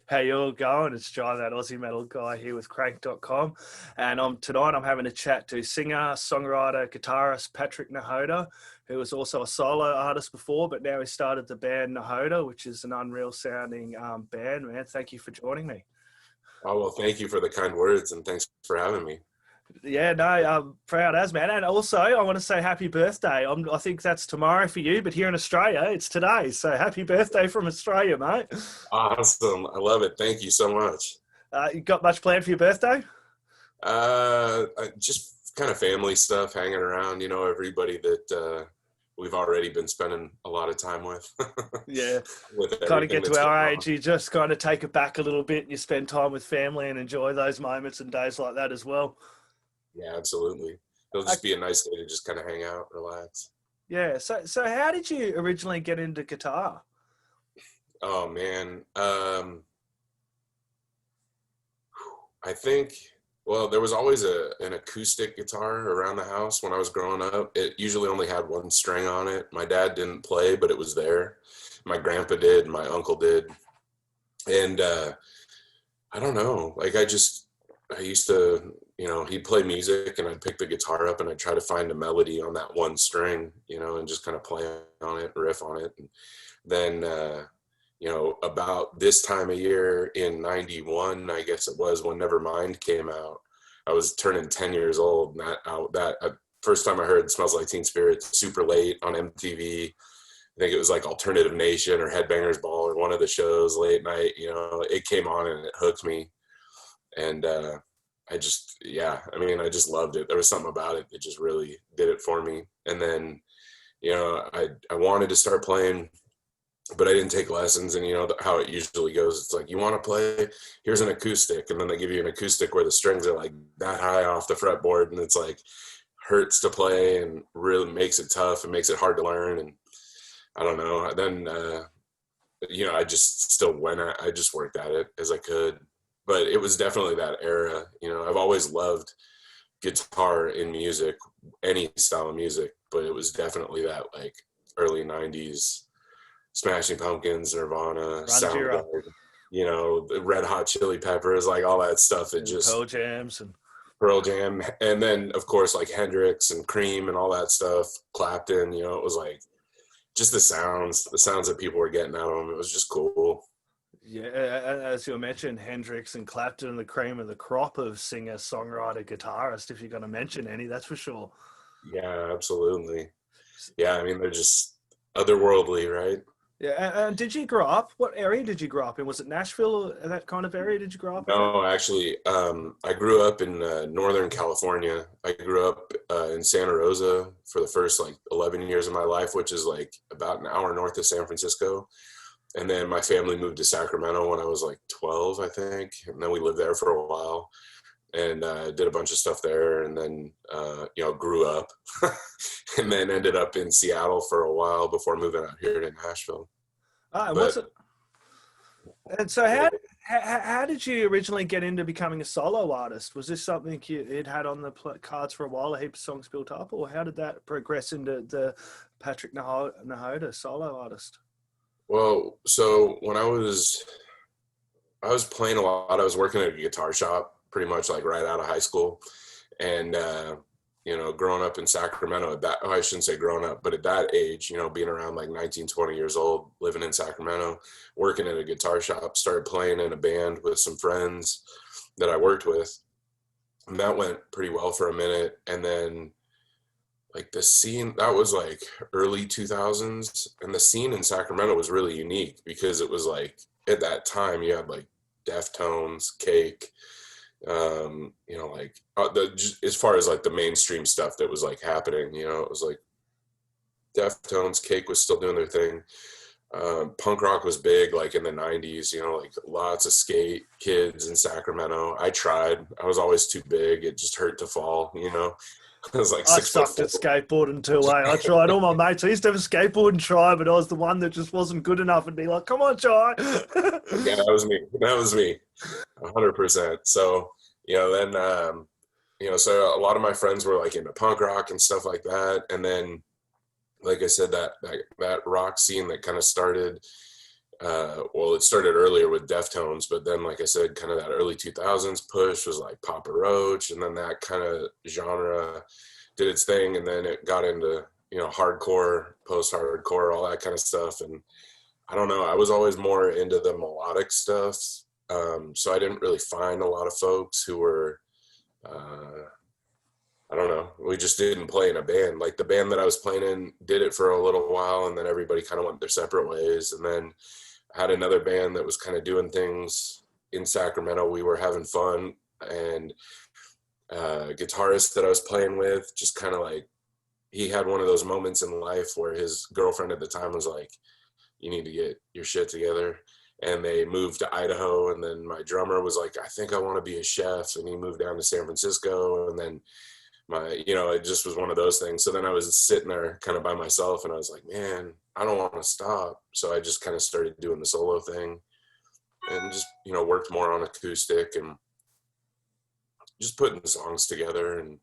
How you all going? It's John, that Aussie metal guy here with Crannk.com. And tonight I'm having a chat to singer, songwriter, guitarist Patrick Nehoda, who was also a solo artist before, but now he started the band Nehoda, which is an unreal sounding band, man. Thank you for joining me. Oh, well, thank you for the kind words and thanks for having me. Yeah, no, I'm proud as, man. And also, I want to say happy birthday. I think that's tomorrow for you, but here in Australia, it's today. So happy birthday from Australia, mate. Awesome. I love it. Thank you so much. You got much planned for your birthday? Just kind of family stuff, hanging around, everybody that we've already been spending a lot of time with. Yeah. With Kind of get to that's our going age, on. you just kind of take it back a little bit and you spend time with family and enjoy those moments and days like that as well. Yeah, absolutely. It'll just be a nice day to just kind of hang out, relax. Yeah. So how did you originally get into guitar? Oh, man. I think, well, there was always an acoustic guitar around the house when I was growing up. It usually only had one string on it. My dad didn't play, but it was there. My grandpa did, my uncle did. And I don't know, like I used to, he'd play music and I'd pick the guitar up and I'd try to find a melody on that one string, and just kind of play on it, riff on it. And then, about this time of year in 91, I guess it was, when Nevermind came out, I was turning 10 years old. And first time I heard Smells Like Teen Spirit super late on MTV. I think it was like Alternative Nation or Headbangers Ball or one of the shows late night, it came on and it hooked me. And I just loved it. There was something about it that just really did it for me. And then, I wanted to start playing, but I didn't take lessons. And how it usually goes, it's like, you want to play, here's an acoustic. And then they give you an acoustic where the strings are like that high off the fretboard. And it's like, hurts to play and really makes it tough and makes it hard to learn. And I don't know. Then, I just still I just worked at it as I could. But it was definitely that era. I've always loved guitar in music, any style of music, but it was definitely that like early 90s, Smashing Pumpkins, Nirvana, Grunge era. Soundgarden, the Red Hot Chili Peppers, like all that stuff. It just Pearl Jams and Pearl Jam. And then, of course, like Hendrix and Cream and all that stuff, Clapton, it was like just the sounds that people were getting out of them. It was just cool. yeah, as you mentioned, Hendrix and Clapton, the cream of the crop of singer, songwriter, guitarist. If you're going to mention any, that's for sure. Yeah, absolutely. Yeah, I mean, they're just otherworldly, right? Yeah, and did you grow up? What area did you grow up in? Was it Nashville or that kind of area? Did you grow up in? No, actually, I grew up in Northern California. I grew up in Santa Rosa for the first like 11 years of my life, which is like about an hour north of San Francisco. And then my family moved to Sacramento when I was like 12, I think. And then we lived there for a while and did a bunch of stuff there. And then, grew up and then ended up in Seattle for a while before moving out here to Nashville. And what's it? And so how did you originally get into becoming a solo artist? Was this something you'd had on the cards for a while, a heap of songs built up, or how did that progress into the Patrick Nehoda solo artist? Well, so when I was playing a lot, I was working at a guitar shop pretty much like right out of high school. And, growing up in Sacramento I shouldn't say growing up, but at that age, being around like 19, 20 years old, living in Sacramento, working at a guitar shop, started playing in a band with some friends that I worked with. And that went pretty well for a minute. And then like the scene, that was like early 2000s. And the scene in Sacramento was really unique because it was like, at that time you had like Deftones, Cake, as far as like the mainstream stuff that was like happening, it was like Deftones, Cake was still doing their thing. Punk rock was big like in the 90s, like lots of skate kids in Sacramento. I was always too big. It just hurt to fall, I was like I 6 foot sucked at 4. skateboarding too, I tried all my mates. I used to have a skateboard and try, but I was the one that just wasn't good enough and be like, come on, try. Yeah, that was me 100%. So then so a lot of my friends were like into punk rock and stuff like that. And then like I said, that rock scene that kind of started well, it started earlier with Deftones, but then, like I said, kind of that early 2000s push was like Papa Roach, and then that kind of genre did its thing, and then it got into, hardcore, post-hardcore, all that kind of stuff. And I don't know, I was always more into the melodic stuff, so I didn't really find a lot of folks who were, I don't know, we just didn't play in a band. Like the band that I was playing in did it for a little while, and then everybody kind of went their separate ways. And then I had another band that was kind of doing things in Sacramento. We were having fun, and guitarist that I was playing with just kind of like, he had one of those moments in life where his girlfriend at the time was like, you need to get your shit together. And they moved to Idaho. And then my drummer was like, I think I want to be a chef. And he moved down to San Francisco. And then it just was one of those things. So then I was sitting there kind of by myself, and I was like, man, I don't want to stop. So I just kind of started doing the solo thing, and just, worked more on acoustic and just putting songs together. And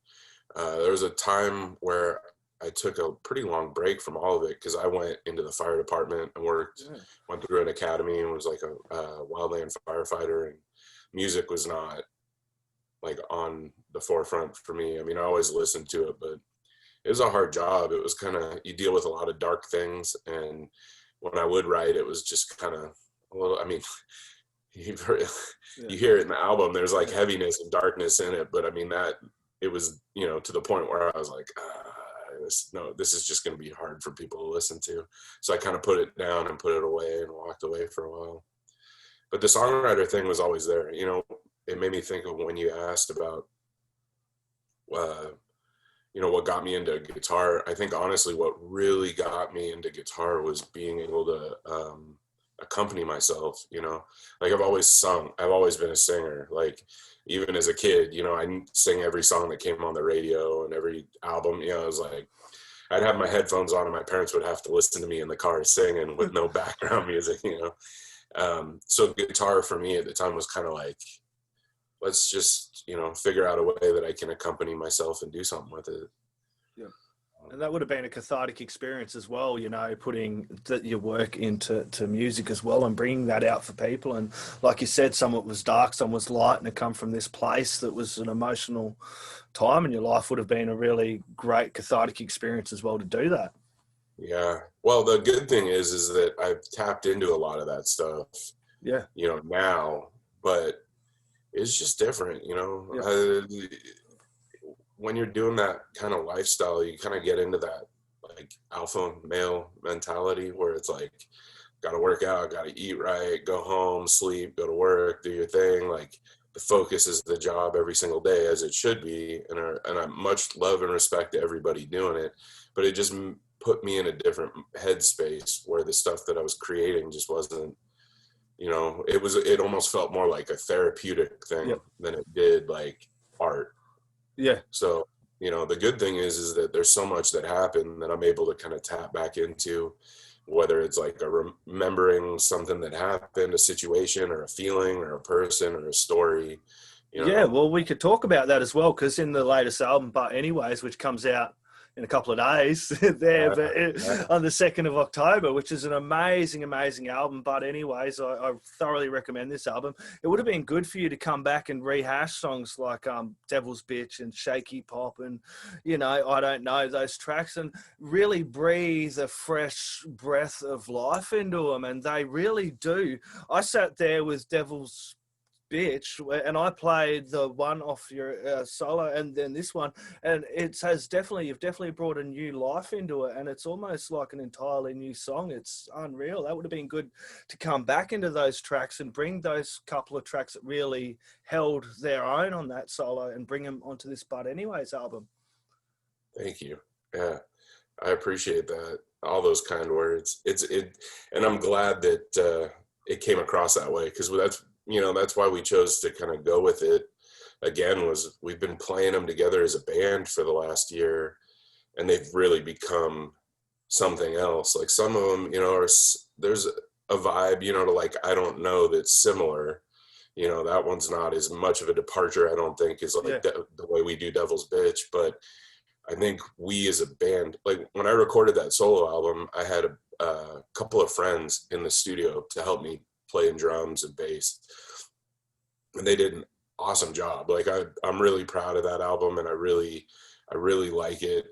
there was a time where I took a pretty long break from all of it, because I went into the fire department and went through an academy and was like a wildland firefighter, and music was not like on the forefront for me. I mean, I always listened to it, but it was a hard job. It was kind of, you deal with a lot of dark things, and when I would write, it was just kind of a little, I mean, you hear it in the album, there's like heaviness and darkness in it, but I mean, that it was, to the point where I was like, this is just going to be hard for people to listen to. So I kind of put it down and put it away and walked away for a while. But the songwriter thing was always there. It made me think of when you asked about, what got me into guitar. I think honestly, what really got me into guitar was being able to accompany myself. Like I've always sung. I've always been a singer. Like even as a kid, I sing every song that came on the radio and every album. It was like I'd have my headphones on, and my parents would have to listen to me in the car singing with no background music. So guitar for me at the time was kind of like, let's just, figure out a way that I can accompany myself and do something with it. Yeah. And that would have been a cathartic experience as well, putting your work into music as well and bringing that out for people. And like you said, some of it was dark, some was light, and it come from this place that was an emotional time in your life. Would have been a really great cathartic experience as well to do that. Yeah. Well, the good thing is that I've tapped into a lot of that stuff. Yeah. Now, but it's just different, Yeah. When you're doing that kind of lifestyle, you kind of get into that like alpha male mentality where it's like, got to work out, got to eat right, go home, sleep, go to work, do your thing. Like the focus is the job every single day, as it should be. And I much love and respect everybody doing it, but it just put me in a different headspace where the stuff that I was creating just wasn't, it almost felt more like a therapeutic thing than it did like art. Yeah. So, the good thing is that there's so much that happened that I'm able to kind of tap back into, whether it's like remembering something that happened, a situation or a feeling or a person or a story. Yeah, well, we could talk about that as well, because in the latest album, But Anyways, which comes out in a couple of days on the 2nd of October, which is an amazing, amazing album. But anyways, I thoroughly recommend this album. It would have been good for you to come back and rehash songs like Devil's Bitch and Shakey Pop and, I don't know, those tracks, and really breathe a fresh breath of life into them. And they really do. I sat there with Devil's Bitch, and I played the one off your solo, and then this one, and you've definitely brought a new life into it, and it's almost like an entirely new song. It's unreal. That would have been good to come back into those tracks and bring those couple of tracks that really held their own on that solo and bring them onto this But Anyways album. Thank you. Yeah, I appreciate that. All those kind words. And I'm glad that it came across that way, because that's why we chose to kind of go with it again. Was we've been playing them together as a band for the last year, and they've really become something else. Like some of them, there's a vibe, to like, I don't know, that's similar. That one's not as much of a departure, I don't think, is like the way we do Devil's Bitch. But I think we as a band, like when I recorded that solo album, I had a couple of friends in the studio to help me play in drums and bass, and they did an awesome job. Like I'm really proud of that album, and I really like it.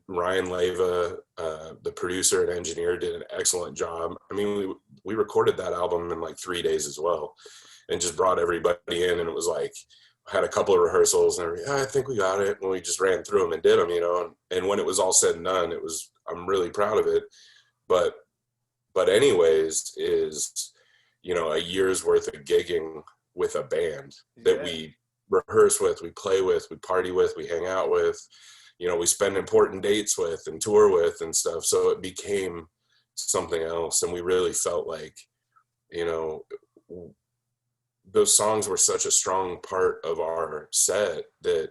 Ryan Leva, the producer and engineer, did an excellent job. I mean, we recorded that album in like 3 days as well, and just brought everybody in, and it was like, had a couple of rehearsals, and I think we got it, and we just ran through them and did them, you know. And when it was all said and done, I'm really proud of it. But anyways, is, you know, a year's worth of gigging with a band that we rehearse with, we play with, we party with, we hang out with, you know, we spend important dates with and tour with and stuff. So it became something else, and we really felt like, you know, those songs were such a strong part of our set that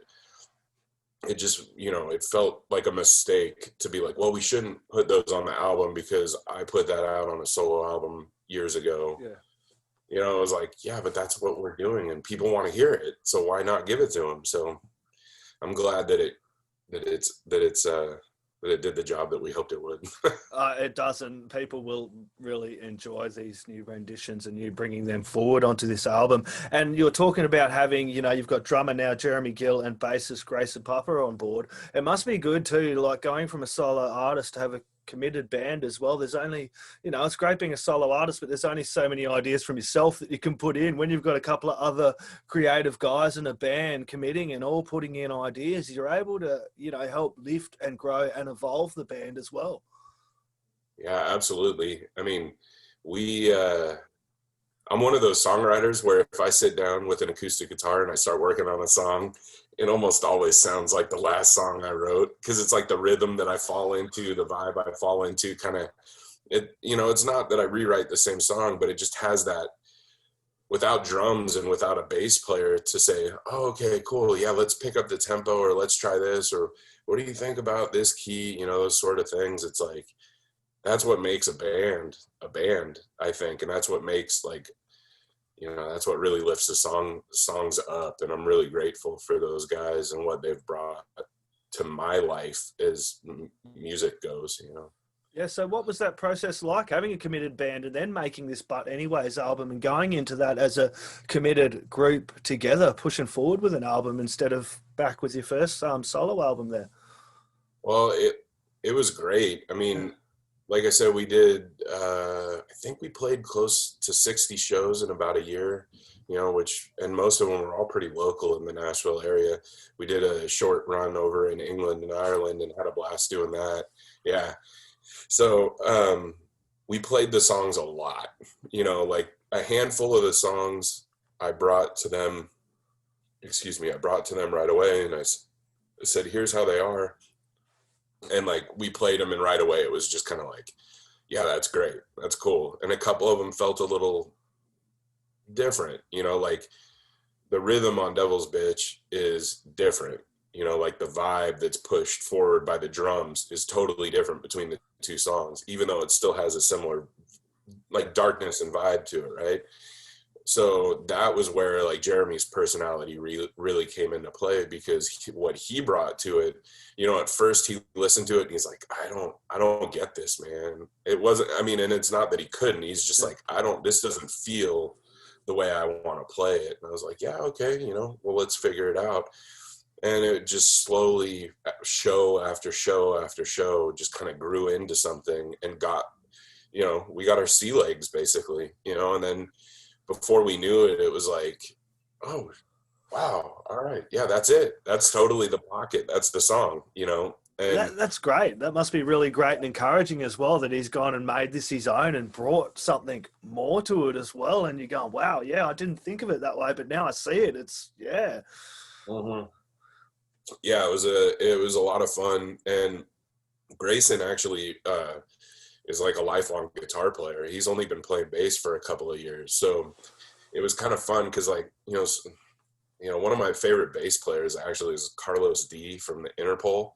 it just, you know, it felt like a mistake to be like, well, we shouldn't put those on the album because I put that out on a solo album years ago. Yeah. You know, I was like, yeah, but that's what we're doing, and people want to hear it, so why not give it to them? So I'm glad that it did the job that we hoped it would. It does, and people will really enjoy these new renditions and you bringing them forward onto this album. And you're talking about having, you know, you've got drummer now Jeremy Gill and bassist Grayson Papa on board. It must be good too, like going from a solo artist to have a committed band as well. There's only, you know, it's great being a solo artist, but there's only so many ideas from yourself that you can put in. When you've got a couple of other creative guys in a band committing and all putting in ideas, you're able to, you know, help lift and grow and evolve the band as well. Yeah, absolutely. I mean, I'm one of those songwriters where if I sit down with an acoustic guitar and I start working on a song, it almost always sounds like the last song I wrote, because it's like the rhythm that I fall into, the vibe I fall into, kind of, it, you know, it's not that I rewrite the same song, but it just has that, without drums and without a bass player to say, oh, okay, cool, yeah, let's pick up the tempo, or let's try this, or what do you think about this key, you know, those sort of things. It's like, that's what makes a band, I think. And that's what makes, like, you know, that's what really lifts the songs up. And I'm really grateful for those guys and what they've brought to my life as music goes, you know. Yeah, so what was that process like, having a committed band and then making this But Anyways album and going into that as a committed group together, pushing forward with an album instead of back with your first solo album there? Well, it was great. I mean, like I said, we did, I think we played close to 60 shows in about a year, you know, and most of them were all pretty local in the Nashville area. We did a short run over in England and Ireland and had a blast doing that. Yeah. So we played the songs a lot, you know, like a handful of the songs I brought to them right away. And I said, here's how they are. And like, we played them, and right away it was just kind of like, yeah, that's great, that's cool. And a couple of them felt a little different, you know, like the rhythm on Devil's Bitch is different, you know, like the vibe that's pushed forward by the drums is totally different between the two songs, even though it still has a similar like darkness and vibe to it, right? So that was where like Jeremy's personality really came into play, because what he brought to it, you know, at first he listened to it and he's like, I don't get this, man. It wasn't, I mean, and it's not that he couldn't, he's just like, this doesn't feel the way I want to play it. And I was like, yeah, okay, you know, well, let's figure it out. And it just slowly, show after show after show, just kind of grew into something and got, you know, we got our sea legs basically, you know. And then before we knew it, it was like, oh, wow, all right, yeah, that's it. That's totally the pocket. That's the song, you know. And that's great. That must be really great and encouraging as well, that he's gone and made this his own and brought something more to it as well. And you're going, wow, yeah, I didn't think of it that way, but now I see it. It's, yeah. Mm-hmm. Yeah, it was a lot of fun. And Grayson actually is like a lifelong guitar player. He's only been playing bass for a couple of years. So it was kind of fun because, like, you know, one of my favorite bass players actually is Carlos D from the Interpol.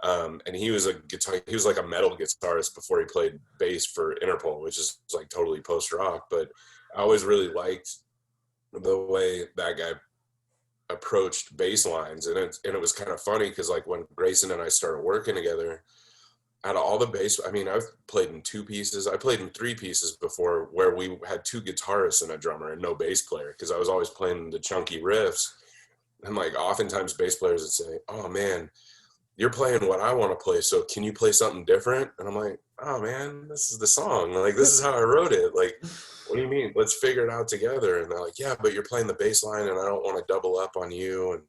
And he was like a metal guitarist before he played bass for Interpol, which is like totally post-rock. But I always really liked the way that guy approached bass lines. And it was kind of funny because, like, when Grayson and I started working together, out of all the bass, I mean, I've played in 2 pieces. I played in 3 pieces before where we had 2 guitarists and a drummer and no bass player, because I was always playing the chunky riffs. And like oftentimes bass players would say, "Oh man, you're playing what I want to play, so can you play something different?" And I'm like, "Oh man, this is the song. Like, this is how I wrote it. Like, what do you mean? Let's figure it out together." And they're like, "Yeah, but you're playing the bass line and I don't want to double up on you." And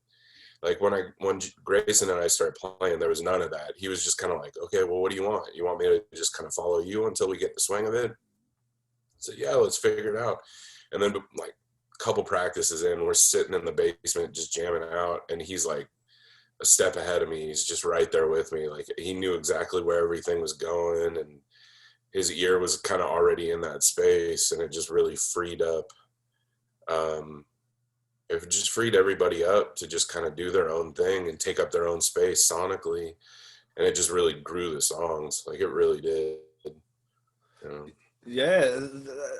like when Grayson and I started playing, there was none of that. He was just kind of like, "Okay, well, what do you want? You want me to just kind of follow you until we get the swing of it?" I said, "Yeah, let's figure it out." And then like a couple practices in, we're sitting in the basement just jamming out, and he's like a step ahead of me. He's just right there with me. Like, he knew exactly where everything was going, and his ear was kind of already in that space, and it just really freed up. It just freed everybody up to just kind of do their own thing and take up their own space sonically, and it just really grew the songs. Like, it really did. You know? Yeah,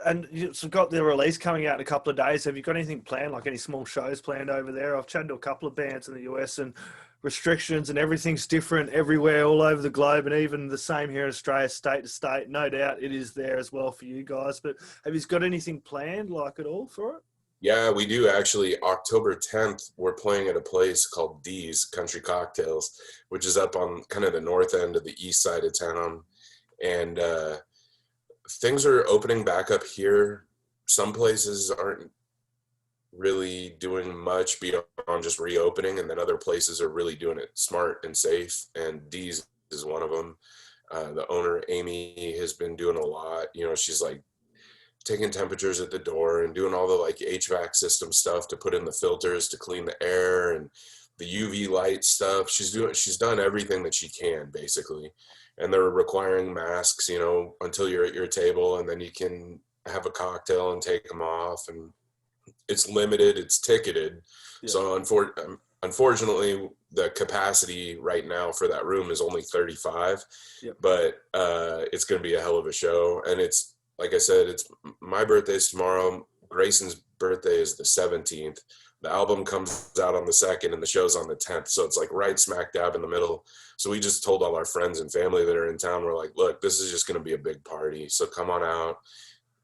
and you've got the release coming out in a couple of days. Have you got anything planned, like any small shows planned over there? I've chatted to a couple of bands in the US, and restrictions and everything's different everywhere, all over the globe, and even the same here in Australia, state to state. No doubt it is there as well for you guys. But have you got anything planned, like, at all for it? Yeah, we do actually. October 10th, we're playing at a place called D's Country Cocktails, which is up on kind of the north end of the east side of town. And things are opening back up here. Some places aren't really doing much beyond just reopening, and then other places are really doing it smart and safe. And D's is one of them. The owner, Amy, has been doing a lot. You know, she's like taking temperatures at the door and doing all the like HVAC system stuff to put in the filters to clean the air and the UV light stuff. She's done everything that she can, basically. And they're requiring masks, you know, until you're at your table, and then you can have a cocktail and take them off. And it's limited, it's ticketed. Yeah. So unfortunately, the capacity right now for that room is only 35. Yep. But it's going to be a hell of a show. And it's, like I said, it's my birthday's tomorrow. Grayson's birthday is the 17th. The album comes out on the 2nd, and the show's on the 10th. So it's like right smack dab in the middle. So we just told all our friends and family that are in town, we're like, look, this is just going to be a big party. So come on out.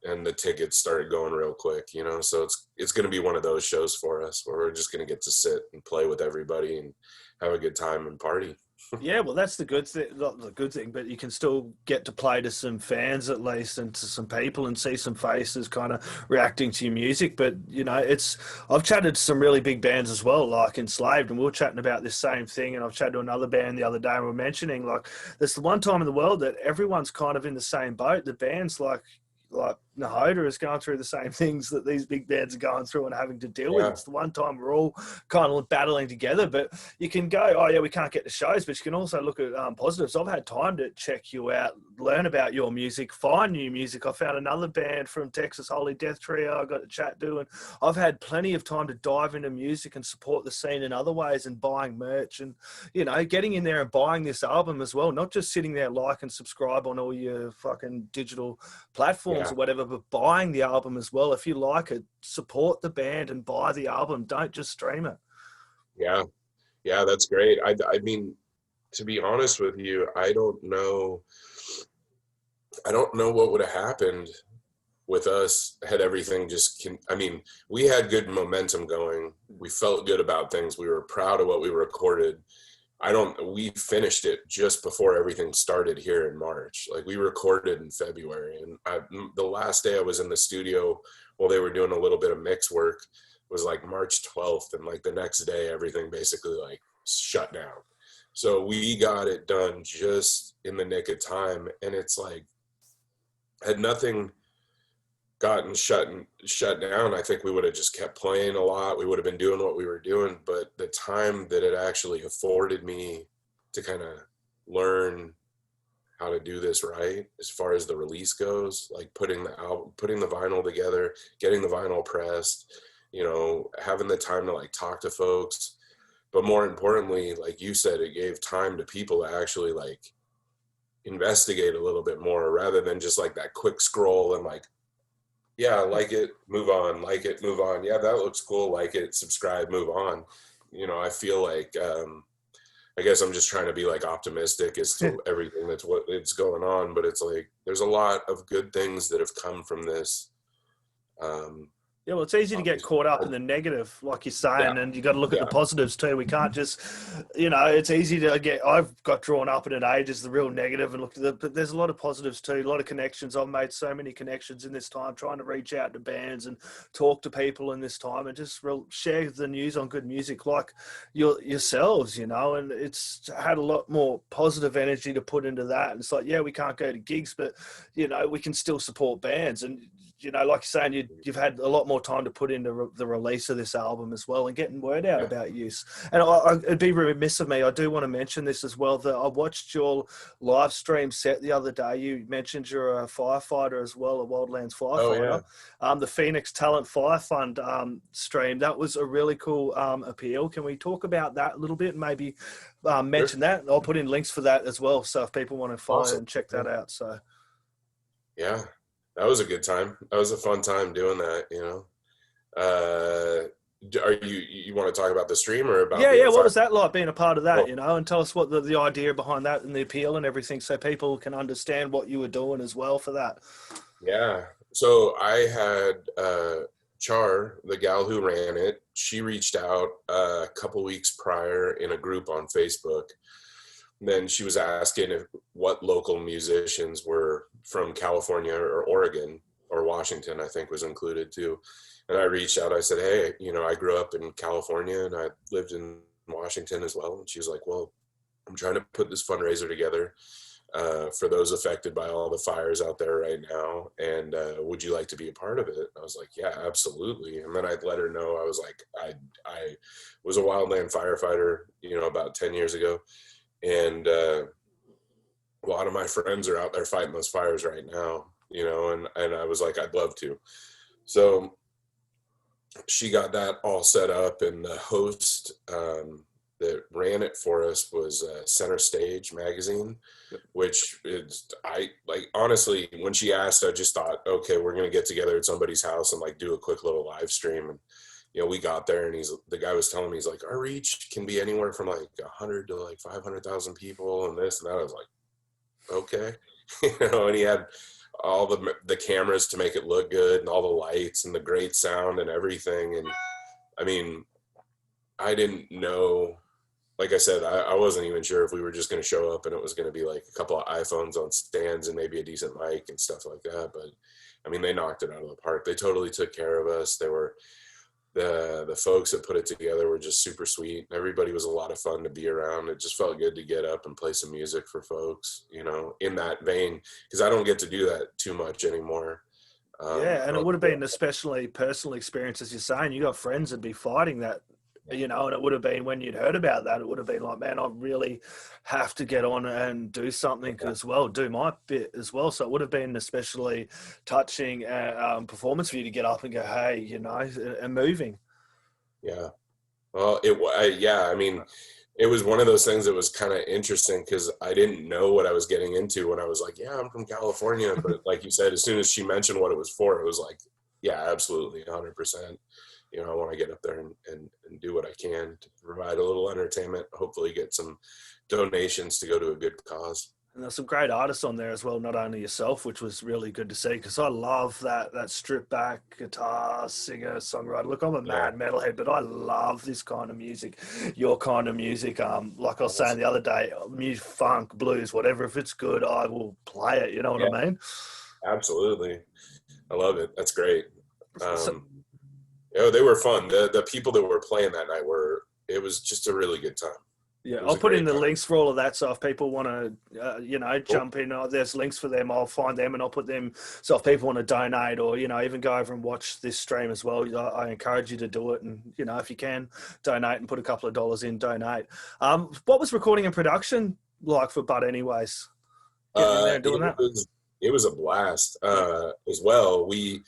And the tickets started going real quick, you know. So it's going to be one of those shows for us where we're just going to get to sit and play with everybody and have a good time and party. Yeah, well, that's the good thing. Not the good thing, but you can still get to play to some fans at least, and to some people, and see some faces kind of reacting to your music. But you know, I've chatted to some really big bands as well, like Enslaved, and we were chatting about this same thing. And I've chatted to another band the other day, and we we're mentioning, like, there's the one time in the world that everyone's kind of in the same boat. The bands like Nehoda is going through the same things that these big bands are going through and having to deal with. It's the one time we're all kind of battling together. But you can go, oh yeah, we can't get to shows, but you can also look at positives. I've had time to check you out, learn about your music, find new music. I found another band from Texas, Holy Death Trio, I got to chat to, and I've had plenty of time to dive into music and support the scene in other ways, and buying merch, and, you know, getting in there and buying this album as well, not just sitting there like and subscribe on all your fucking digital platforms or whatever, but buying the album as well. If you like it, support the band and buy the album. Don't just stream it. Yeah, that's great. I mean, to be honest with you, I don't know what would have happened with us had everything just I mean, we had good momentum going. We felt good about things. We were proud of what we recorded. We finished it just before everything started here in March. Like, we recorded in February, and the last day I was in the studio while they were doing a little bit of mix work was like March 12th. And like the next day, everything basically like shut down. So we got it done just in the nick of time. And it's like, had nothing gotten shut down, I think we would have just kept playing a lot. We would have been doing what we were doing. But the time that it actually afforded me to kind of learn how to do this right, as far as the release goes, like putting the vinyl together, getting the vinyl pressed, you know, having the time to like talk to folks. But more importantly, like you said, it gave time to people to actually like investigate a little bit more, rather than just like that quick scroll and like, yeah, like it, move on, like it, move on. Yeah, that looks cool, like it, subscribe, move on. You know, I feel like I guess I'm just trying to be like optimistic as to everything it's going on, but it's like there's a lot of good things that have come from this. Yeah, well, it's easy to get caught up in the negative, like you're saying, and you got to look at the positives too. We can't just, it's easy to get. I've got drawn up in it ages, the real negative, and looked at it. But there's a lot of positives too, a lot of connections. I've made so many connections in this time, trying to reach out to bands and talk to people in this time, and just share the news on good music, like yourselves, and it's had a lot more positive energy to put into that. And it's like, yeah, we can't go to gigs, but we can still support bands. And like you're saying, you've had a lot more time to put into the release of this album as well, and getting word out about use. And it'd be remiss of me, I do want to mention this as well, that I watched your live stream set the other day. You mentioned you're a firefighter as well, a Wildlands firefighter. Oh, yeah. The Phoenix Talent Fire Fund stream, that was a really cool appeal. Can we talk about that a little bit and maybe mention that? I'll put in links for that as well, so if people want to follow and check that out. So yeah, that was a good time. That was a fun time doing that, Are you want to talk about the stream or about what was that like being a part of that, and tell us what the idea behind that and the appeal and everything, so people can understand what you were doing as well for that. Yeah, so I had Char, the gal who ran it, she reached out a couple weeks prior in a group on Facebook. Then she was asking what local musicians were from California or Oregon or Washington, I think was included too. And I reached out, I said, hey, I grew up in California and I lived in Washington as well. And she was like, well, I'm trying to put this fundraiser together for those affected by all the fires out there right now. And would you like to be a part of it? I was like, yeah, absolutely. And then I'd let her know, I was like, I was a wildland firefighter, about 10 years ago. And a lot of my friends are out there fighting those fires right now, and I was like, I'd love to. So she got that all set up, and the host that ran it for us was Center Stage magazine, which is, honestly, when she asked, I just thought, okay, we're going to get together at somebody's house and do a quick little live stream. And we got there, and the guy was telling me, he's like, our reach can be anywhere from 100 to 500,000 people and this and that. I was like, okay. And he had all the cameras to make it look good and all the lights and the great sound and everything. And I mean, I didn't know, like I said, I wasn't even sure if we were just going to show up and it was going to be a couple of iPhones on stands and maybe a decent mic and stuff like that. But I mean, they knocked it out of the park. They totally took care of us. They were, the folks that put it together were just super sweet. Everybody was a lot of fun to be around. It just felt good to get up and play some music for folks, in that vein, because I don't get to do that too much anymore. And it would have been especially personal experience, as you're saying. You got friends that'd be fighting that, and it would have been, when you'd heard about that, it would have been like, man, I really have to get on and do something as well, do my bit as well. So it would have been especially touching performance for you to get up and go, hey, and moving. Yeah. Well, I mean, it was one of those things that was kind of interesting because I didn't know what I was getting into when I was like, yeah, I'm from California. But like you said, as soon as she mentioned what it was for, it was like, yeah, absolutely, 100%. I want to get up there and do what I can to provide a little entertainment, hopefully get some donations to go to a good cause. And there's some great artists on there as well, not only yourself, which was really good to see, because I love that stripped back guitar, singer, songwriter. Look, I'm a mad metalhead, but I love this kind of music, your kind of music. Like I was saying the other day, music, funk, blues, whatever, if it's good, I will play it. You know what I mean? Absolutely. I love it. That's great. They were fun. The people that were playing that night it was just a really good time. Yeah, I'll put in the links for all of that. So if people want to, jump in, there's links for them. I'll find them and I'll put them. So if people want to donate or, even go over and watch this stream as well, I encourage you to do it. And, if you can donate and put a couple of dollars in, donate. What was recording and production like for Bud anyways? Getting in there and doing that? It was a blast as well. We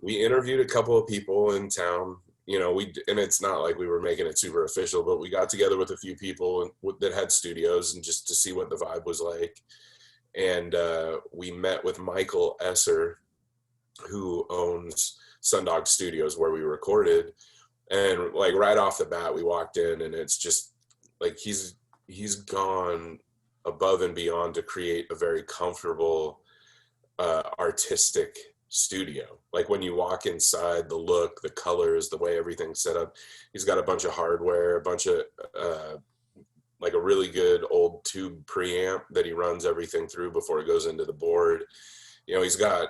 interviewed a couple of people in town. And it's not like we were making it super official, but we got together with a few people that had studios and just to see what the vibe was like. And we met with Michael Esser, who owns Sundog Studios, where we recorded. And right off the bat, we walked in and it's just he's he's gone above and beyond to create a very comfortable artistic studio. Like when you walk inside, the look, the colors, the way everything's set up, he's got a bunch of hardware, a bunch of like a really good old tube preamp that he runs everything through before it goes into the board. You know, he's got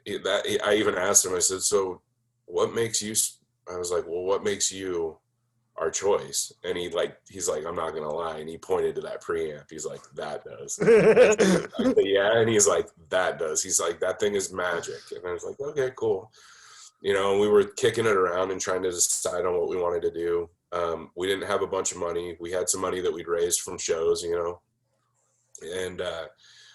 that. I even asked him, I said, so what makes you, I was like, well, what makes you our choice? And he's like, I'm not gonna lie, and he pointed to that preamp. He's like, that does. I said, yeah. And he's like, that does. He's like, that thing is magic. And I was like, okay, cool. You know, and we were kicking it around and trying to decide on what we wanted to do. We didn't have a bunch of money. We had some money that we'd raised from shows, you know. And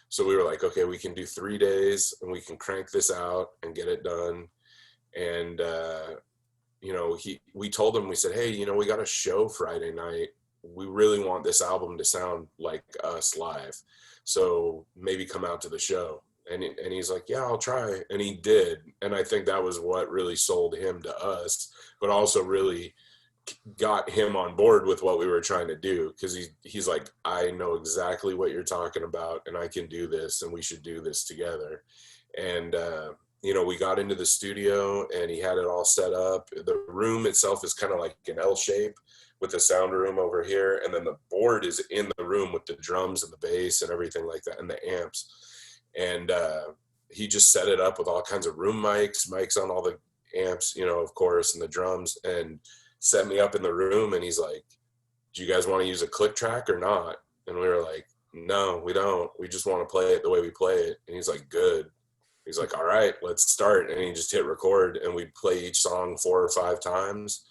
so we were like, okay, we can do 3 days and we can crank this out and get it done. And you know, we told him, we said, hey, you know, we got a show Friday night. We really want this album to sound like us live. So maybe come out to the show. And he's like, yeah, I'll try. And he did. And I think that was what really sold him to us, but also really got him on board with what we were trying to do. Cause he's like, I know exactly what you're talking about and I can do this and we should do this together. And, you know, we got into the studio and he had it all set up. The room itself is kind of like an L shape with the sound room over here. And then the board is in the room with the drums and the bass and everything like that and the amps. And he just set it up with all kinds of room mics on all the amps, you know, of course, and the drums, and set me up in the room. And he's like, do you guys want to use a click track or not? And we were like, no, we don't. We just want to play it the way we play it. And he's like, good. He's like, all right, let's start. And he just hit record and we'd play each song 4 or 5 times.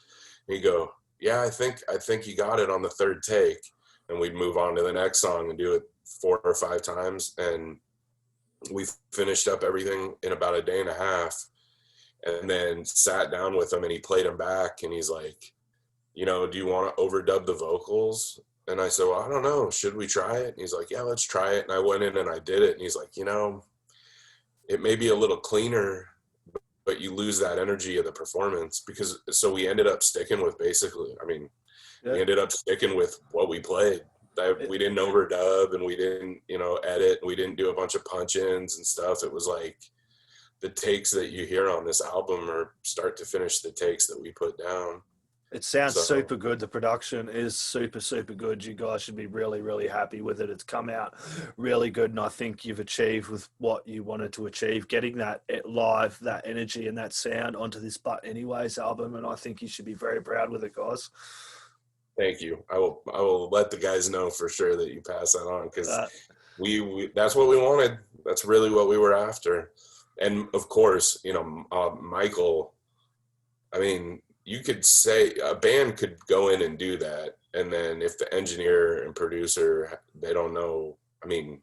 And he'd go, yeah, I think you got it on the 3rd take. And we'd move on to the next song and do it 4 or 5 times. And we finished up everything in about a day and a half, and then sat down with him and he played them back. And he's like, you know, do you want to overdub the vocals? And I said, well, I don't know. Should we try it? And he's like, yeah, let's try it. And I went in and I did it. And he's like, you know, it may be a little cleaner, but you lose that energy of the performance. Because so we ended up sticking with basically, I mean, we ended up sticking with what we played. We didn't overdub and we didn't, you know, edit. We didn't do a bunch of punch-ins and stuff. It was like the takes that you hear on this album are start to finish the takes that we put down. It sounds super good. The production is super, super good. You guys should be really, really happy with it. It's come out really good. And I think you've achieved with what you wanted to achieve, getting that live, that energy and that sound onto this But Anyways album. And I think you should be very proud with it, guys. Thank you. I will let the guys know for sure that you pass that on, because we that's what we wanted. That's really what we were after. And of course, you know, Michael, I mean, you could say a band could go in and do that. And then if the engineer and producer, they don't know, I mean,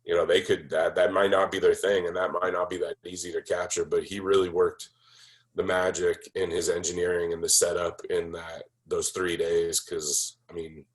you know, they could, that might not be their thing and that might not be that easy to capture, but he really worked the magic in his engineering and the setup in those 3 days. Cause I mean,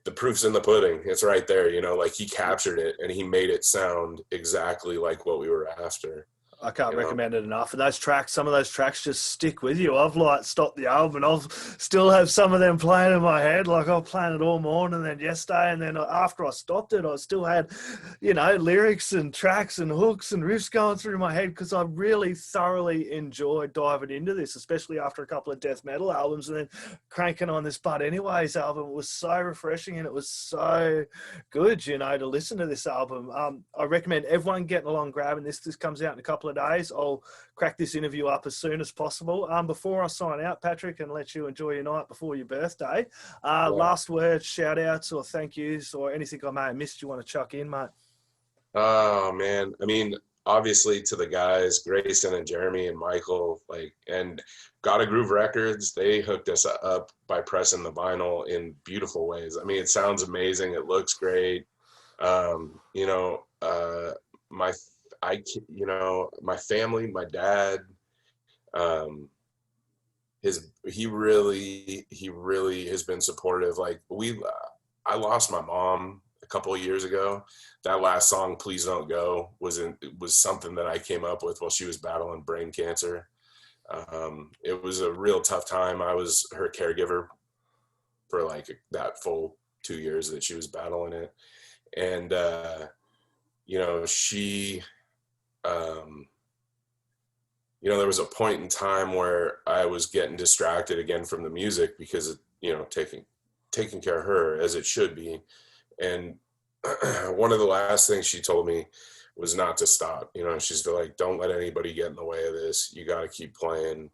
the proof's in the pudding. It's right there, you know, like he captured it and he made it sound exactly like what we were after. I can't recommend it enough. And those tracks, some of those tracks just stick with you. I've like stopped the album and I'll still have some of them playing in my head. Like I'll play it all morning and then yesterday. And then after I stopped it, I still had, you know, lyrics and tracks and hooks and riffs going through my head, because I really thoroughly enjoyed diving into this, especially after a couple of death metal albums, and then cranking on this But Anyways album. It was so refreshing and it was so good, you know, to listen to this album. I recommend everyone getting along, grabbing this. This comes out in a couple of days. I'll crack this interview up as soon as possible. Before I sign out, Patrick, and let you enjoy your night before your birthday, last words, shout outs or thank yous or anything I may have missed you want to chuck in, mate? Oh man, I mean, obviously to the guys, Grayson and Jeremy and Michael, like, and Gotta Groove Records, they hooked us up by pressing the vinyl in beautiful ways. I mean, it sounds amazing. It looks great. You know, you know, my family, my dad, he really has been supportive. Like I lost my mom a couple of years ago. That last song, Please Don't Go, was something that I came up with while she was battling brain cancer. It was a real tough time. I was her caregiver for like that full 2 years that she was battling it. And, she, there was a point in time where I was getting distracted again from the music because, taking care of her as it should be. And one of the last things she told me was not to stop. She's like, don't let anybody get in the way of this. You got to keep playing.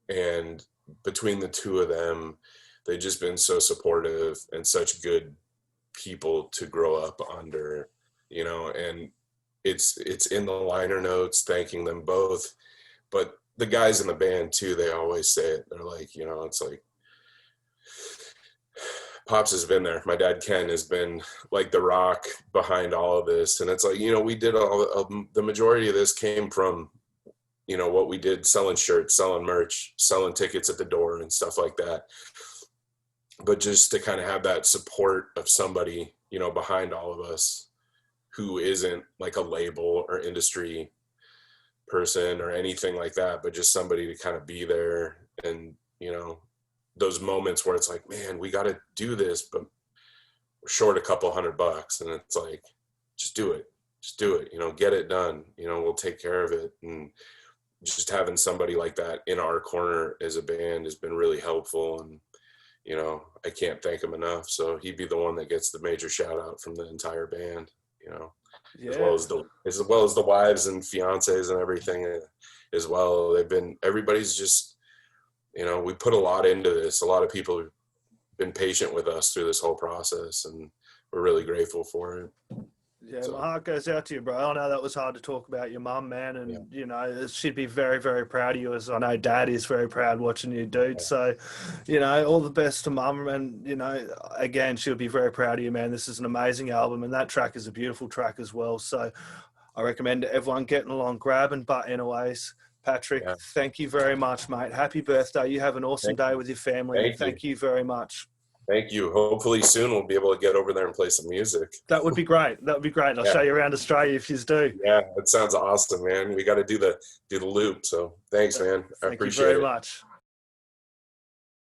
And between the two of them, they've just been so supportive and such good people to grow up under, and it's in the liner notes thanking them both. But the guys in the band too, they always say it. They're like, it's like, Pops has been there. My dad, Ken, has been like the rock behind all of this. And it's like, we did the majority of this came from, what we did, selling shirts, selling merch, selling tickets at the door and stuff like that. But just to kind of have that support of somebody, behind all of us who isn't like a label or industry person or anything like that, but just somebody to kind of be there. And, those moments where it's like, man, we got to do this, but we're short a couple $100. And it's like, just do it, get it done. We'll take care of it. And just having somebody like that in our corner as a band has been really helpful. And, I can't thank him enough. So he'd be the one that gets the major shout out from the entire band, Yeah. as well as the wives and fiancés and everything as well. Everybody's just, we put a lot into this. A lot of people have been patient with us through this whole process, and we're really grateful for it. Yeah, so my heart goes out to you, bro. I know that was hard to talk about your mum, man, and she'd be very, very proud of you, as I know Dad is very proud watching you, dude. So, all the best to Mum, and again, she'll be very proud of you, man. This is an amazing album, and that track is a beautiful track as well. So, I recommend everyone getting along, grabbing butt anyways. Patrick, Thank you very much, mate. Happy birthday. You have an awesome day with your family. Thank you very much. Thank you. Hopefully soon we'll be able to get over there and play some music. That would be great. I'll show you around Australia if you do. Yeah, that sounds awesome, man. We got to do the loop. So thanks, man. I appreciate it. Thank you very much.